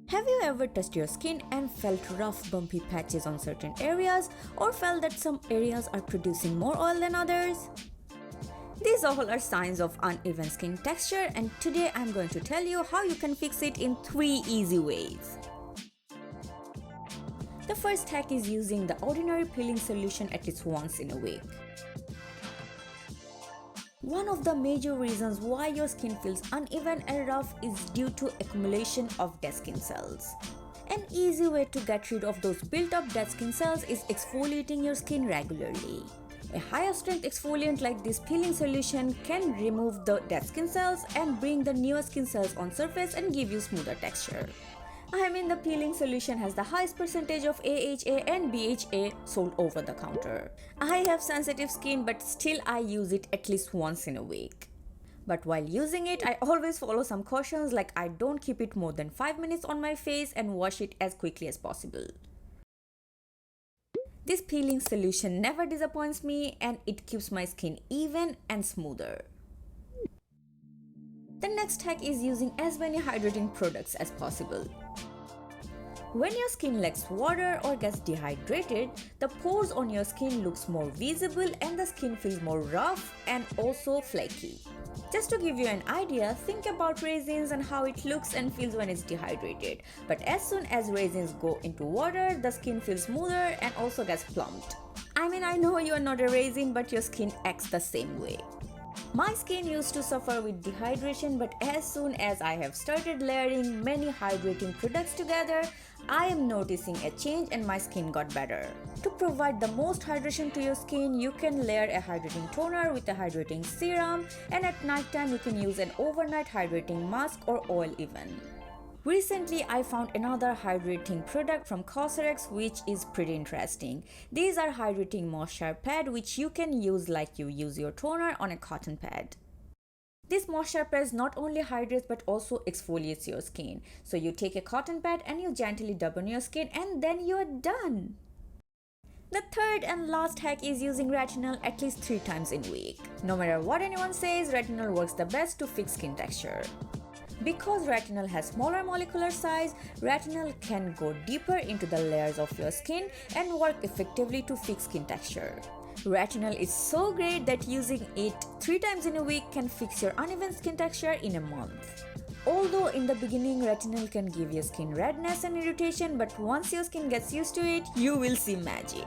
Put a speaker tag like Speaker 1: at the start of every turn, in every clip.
Speaker 1: Have you ever touched your skin and felt rough, bumpy patches on certain areas, or felt that some areas are producing more oil than others? These all are signs of uneven skin texture, and today I'm going to tell you how you can fix it in 3 easy ways. The first hack is using the ordinary peeling solution at least once in a week. One of the major reasons why your skin feels uneven and rough is due to accumulation of dead skin cells. An easy way to get rid of those built-up dead skin cells is exfoliating your skin regularly. A higher strength exfoliant like this peeling solution can remove the dead skin cells and bring the newer skin cells on surface and give you smoother texture. The peeling solution has the highest percentage of AHA and BHA sold over the counter. I have sensitive skin, but still I use it at least once in a week. But while using it, I always follow some cautions, like I don't keep it more than 5 minutes on my face and wash it as quickly as possible. This peeling solution never disappoints me, and it keeps my skin even and smoother. The next hack is using as many hydrating products as possible. When your skin lacks water or gets dehydrated, the pores on your skin looks more visible and the skin feels more rough and also flaky. Just to give you an idea, think about raisins and how it looks and feels when it's dehydrated. But as soon as raisins go into water, the skin feels smoother and also gets plumped. I know you are not a raisin, but your skin acts the same way. My skin used to suffer with dehydration, but as soon as I have started layering many hydrating products together, I am noticing a change and my skin got better. To provide the most hydration to your skin, you can layer a hydrating toner with a hydrating serum, and at night time you can use an overnight hydrating mask or oil even. Recently, I found another hydrating product from Cosrx which is pretty interesting. These are hydrating moisture pad which you can use like you use your toner on a cotton pad. This moisture pad not only hydrates but also exfoliates your skin. So you take a cotton pad and you gently dab on your skin and then you are done. The third and last hack is using retinol at least 3 times in a week. No matter what anyone says, retinol works the best to fix skin texture. Because retinol has smaller molecular size, retinol can go deeper into the layers of your skin and work effectively to fix skin texture. Retinol is so great that using it 3 times in a week can fix your uneven skin texture in a month. Although in the beginning retinol can give your skin redness and irritation, but once your skin gets used to it, you will see magic.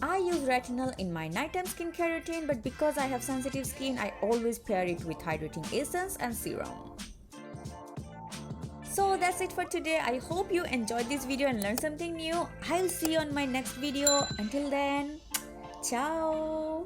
Speaker 1: I use retinol in my nighttime skincare routine, but because I have sensitive skin, I always pair it with hydrating essence and serum. So that's it for today. I hope you enjoyed this video and learned something new. I'll see you on my next video. Until then, ciao!